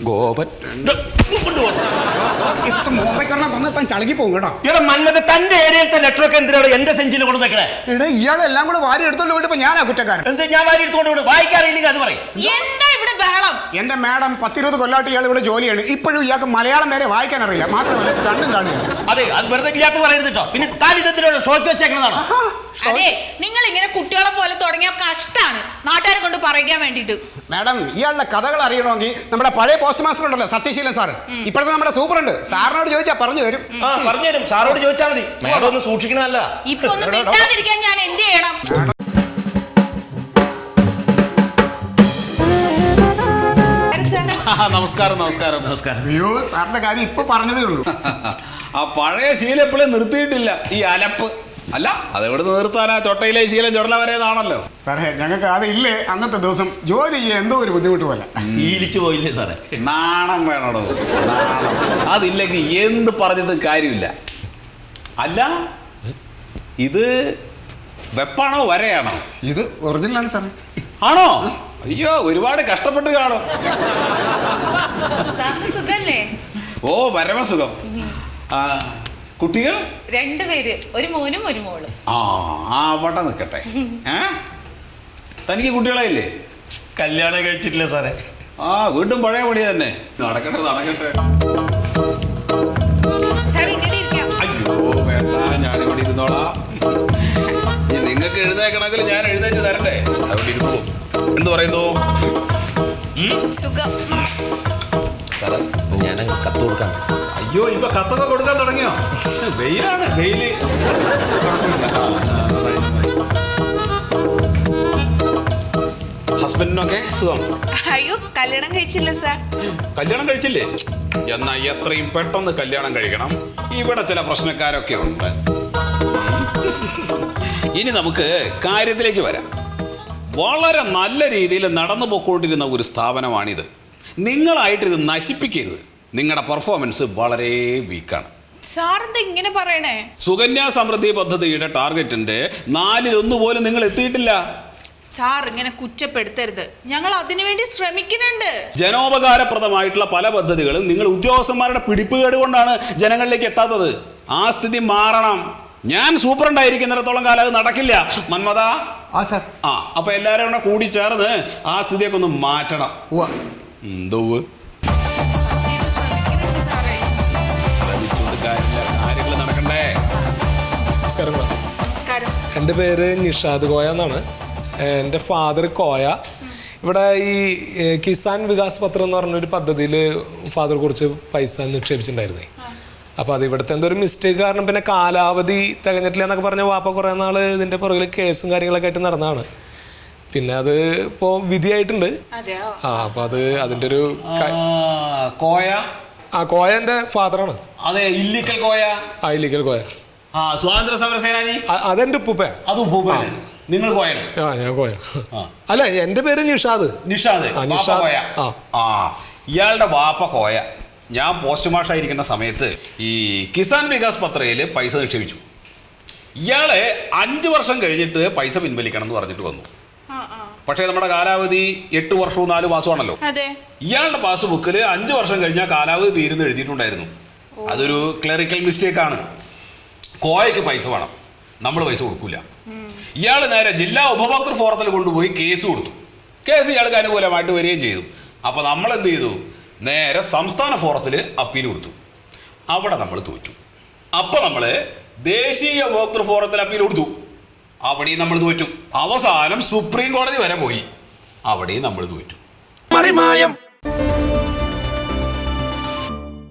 ഗോപൻ ചളകി പോകും കേട്ടോ. ഇവിടെ മന്മത തന്റെ ഏരിയയിലത്തെ ലെറ്ററൊക്കെ എന്തിനാണ് എന്റെ സെഞ്ചിൽ കൊണ്ട് വെക്കണേ? എടാ ഇയാളെല്ലാം കൂടെ വാരി എടുത്തോണ്ട് വിട്ടപ്പോ ഞാനാ കുറ്റക്കാരൻ. എന്ത് ഞാൻ വാരി എടുത്തോണ്ട് വിടും? വായിക്കാറില്ലെങ്കിൽ അത് പറയും. എന്താ ഇവിടെ ബഹളം? എന്റെ മാഡം 10-20 കൊല്ലമായിട്ട് ഇയാൾ ഇവിടെ ജോലിയാണ്. ഇപ്പോഴും ഇയാൾക്ക് മലയാളം വരെ വായിക്കാൻ അറിയില്ല. മാത്രമല്ല കണ്ണും കാണുകയാണ്. അതെ, അത് വെറുതെ ഇല്ലാത്ത പറയരുത് കേട്ടോ. പിന്നെ താൻ ഇതെന്തിനാണ് ഷോക്ക് വെച്ചേക്കണതാണ്? അതെ, നിങ്ങൾ ഇങ്ങനെ കുട്ടികളെ പോലെ തുടങ്ങിയ കഷ്ടാണ് നാട്ടുകാരെ കൊണ്ട് പറയിക്കാൻ വേണ്ടിട്ട്. മാഡം ഇയാളുടെ കഥകൾ അറിയണമെങ്കിൽ നമ്മുടെ പഴയ പോസ്റ്റ് മാസ്റ്റർ ഉണ്ടല്ലോ സത്യശീലൻ സാറ്, ഇപ്പോഴത്തെ നമ്മുടെ സൂപ്പറുണ്ട്, സാറിനോട് ചോദിച്ചാൽ പറഞ്ഞു തരും. പറഞ്ഞുതരും. സാറോട് ചോദിച്ചാൽ മതി. മാഡം ഒന്ന് സൂക്ഷിക്കണമല്ല. ഇപ്പൊ ഒന്ന് മിണ്ടാതിരിക്കാൻ ഞാൻ എന്ത് ചെയ്യണം? നമസ്കാരം നമസ്കാരം നമസ്കാരം. അയ്യോ സാറിന്റെ കാര്യം ഇപ്പൊ പറഞ്ഞതേ ഉള്ളൂ. ആ പഴയ ശീലം എപ്പോഴും നിർത്തിയിട്ടില്ല. ഈ അലപ്പ് അല്ല അതെവിടെ നിർത്താനാ? ചൊട്ടയിലെ ശീലം ചുടല വരേതാണല്ലോ സാറേ. ഞങ്ങൾക്ക് അതില്ലേ അന്നത്തെ ദിവസം ജോലി ചെയ്യാൻ എന്തോ ഒരു ബുദ്ധിമുട്ട് പോലെ. ശീലിച്ചു പോയില്ലേ സാറേ? നാണം വേണോ? നാണം അതില്ലെങ്കിൽ എന്ത് പറഞ്ഞിട്ടും കാര്യമില്ല. അല്ല ഇത് വെപ്പാണോ വരയാണോ? ഇത് ഒറിജിനലാണ് സാറേ. ആണോ? അയ്യോ ഒരുപാട് കഷ്ടപ്പെട്ട് കാണും. സുഖല്ലേ? ഓ പരമസുഖം. കുട്ടികൾ 2 പേര്, ഒരു മോനും ഒരു മോളും. അവിടെ നിൽക്കട്ടെ. തനിക്ക് കുട്ടികളായില്ലേ? കല്യാണം കഴിച്ചിട്ടില്ല സാറേ. വീണ്ടും പഴയ പടി തന്നെ. നടക്കട്ടെ നടക്കട്ടെ. അയ്യോ വേണ്ട, ഞാനിവിടെ ഇരുന്നോളാം. നിങ്ങൾക്ക് എഴുന്നേക്കണമെങ്കിൽ ഞാൻ എഴുന്നേറ്റ് തരണ്ടേ? അവിടെ ഇരുന്നു. എന്ത് പറയുന്നു? സുഖം. സാറേ ഞാൻ കത്ത് കൊടുക്കാൻ. അയ്യോ ഇപ്പൊ കത്തൊക്കെ കൊടുക്കാൻ തുടങ്ങിയോ? വെയിലാണ്, വെയില്. ഹസ്ബൻഡിനൊക്കെ സുഖം? അയ്യോ കല്യാണം കഴിച്ചില്ല സാർ. കല്യാണം കഴിച്ചില്ലേ? എന്നാ എത്രയും പെട്ടെന്ന് കല്യാണം കഴിക്കണം. ഇവിടെ ചില പ്രശ്നക്കാരൊക്കെ ഉണ്ട്. ഇനി നമുക്ക് കാര്യത്തിലേക്ക് വരാം. വളരെ നല്ല രീതിയിൽ നടന്നു പോയിക്കൊണ്ടിരുന്ന ഒരു സ്ഥാപനമാണിത്. നിങ്ങളായിട്ട് ഇത് നശിപ്പിക്കരുത്. നിങ്ങളുടെ പെർഫോമൻസ് വളരെ വീക്കാണ്. സാറെന്താ ഇങ്ങനെ പറയണേ? സുകന്യാ സമൃദ്ധി പദ്ധതിയുടെ ടാർഗറ്റിന്റെ 4-1 പോലും നിങ്ങൾ എത്തിയിട്ടില്ല. സാർ ഇങ്ങനെ കുറ്റപ്പെടുത്തരുത്. ഞങ്ങൾ അതിനുവേണ്ടി ശ്രമിക്കുന്നുണ്ട്. ജനോപകാരപ്രദമായിട്ടുള്ള പല പദ്ധതികളും നിങ്ങൾ ഉദ്യോഗസ്ഥന്മാരുടെ പിടിപ്പുകേട് കൊണ്ടാണ് ജനങ്ങളിലേക്ക് എത്താത്തത്. ആ സ്ഥിതി മാറണം. ഞാൻ സൂപ്രണ്ടായിരിക്കുന്നിടത്തോളം കാലം അത് നടക്കില്ല. മന്മത സാർ. അപ്പൊ എല്ലാരും കൂടെ കൂടി ചേർന്ന് ആ സ്ഥിതിയൊക്കെ ഒന്ന് മാറ്റണം. എന്തോ കാര്യങ്ങൾ നടക്കണ്ടേ? നമസ്കാരം. എൻ്റെ പേര് നിഷാദ് കോയ എന്നാണ്. എൻ്റെ ഫാദർ കോയ. ഇവിടെ ഈ കിസാൻ വികാസ് പത്രം എന്ന് പറഞ്ഞൊരു പദ്ധതിയിൽ ഫാദർ കുറച്ച് പൈസ നിക്ഷേപിച്ചിട്ടുണ്ടായിരുന്നേ. അപ്പോൾ അത് ഇവിടുത്തെ എന്തോ ഒരു മിസ്റ്റേക്ക് കാരണം പിന്നെ കാലാവധി തികഞ്ഞിട്ടില്ല എന്നൊക്കെ പറഞ്ഞ വാപ്പ കുറേ നാൾ ഇതിൻ്റെ പുറകിൽ കേസും കാര്യങ്ങളൊക്കെ ആയിട്ട് നടന്നതാണ്. പിന്നെ അത് ഇപ്പോൾ വിധിയായിട്ടുണ്ട്. അപ്പോൾ അത് അതിൻ്റെ ഒരു കോയ. കോയ എൻ്റെ ഫാദറാണ്. അതെ, ഇല്ലിക്കൽ കോയ. ഇല്ലിക്കൽ കോയ. സ്വാതന്ത്ര്യ സമര സേനാനി. അതെൻ്റെ ഉപ്പൂപ്പ. അത് ഉപ്പൂപ്പയാണ്. നിങ്ങൾ കോയാണ്? ഞാൻ കോയ. അല്ല എൻ്റെ പേര് നിഷാദ്. നിഷാദ്. ഇയാളുടെ വാപ്പ കോയ. ഞാൻ പോസ്റ്റ് മാഷായിരിക്കുന്ന സമയത്ത് ഈ കിസാൻ വികാസ് പത്രയിൽ പൈസ നിക്ഷേപിച്ചു. ഇയാളെ 5 വർഷം കഴിഞ്ഞിട്ട് പൈസ പിൻവലിക്കണം എന്ന് പറഞ്ഞിട്ട് വന്നു. പക്ഷേ നമ്മുടെ കാലാവധി 8 വർഷവും 4 മാസമാണല്ലോ. ഇയാളുടെ പാസ്ബുക്കിൽ 5 വർഷം കഴിഞ്ഞാൽ കാലാവധി തീരുന്ന് എഴുതിയിട്ടുണ്ടായിരുന്നു. അതൊരു ക്ലറിക്കൽ മിസ്റ്റേക്കാണ്. കോയക്ക് പൈസ വേണം, നമ്മൾ പൈസ കൊടുക്കൂല. ഇയാൾ നേരെ ജില്ലാ ഉപഭോക്തൃ ഫോറത്തിൽ കൊണ്ടുപോയി കേസ് കൊടുത്തു. കേസ് ഇയാൾക്ക് അനുകൂലമായിട്ട് വരികയും ചെയ്തു. അപ്പോൾ നമ്മൾ എന്ത് ചെയ്തു? നേരെ സംസ്ഥാന ഫോറത്തിൽ അപ്പീൽ കൊടുത്തു. അവിടെ നമ്മൾ തോറ്റു. അപ്പോൾ നമ്മൾ ദേശീയ ഉപഭോക്തൃ ഫോറത്തിൽ അപ്പീൽ കൊടുത്തു. അവിടെയും നമ്മൾ തോറ്റു. അവസാനം സുപ്രീം കോടതി വരെ പോയി. അവിടെയും നമ്മൾ തോറ്റു.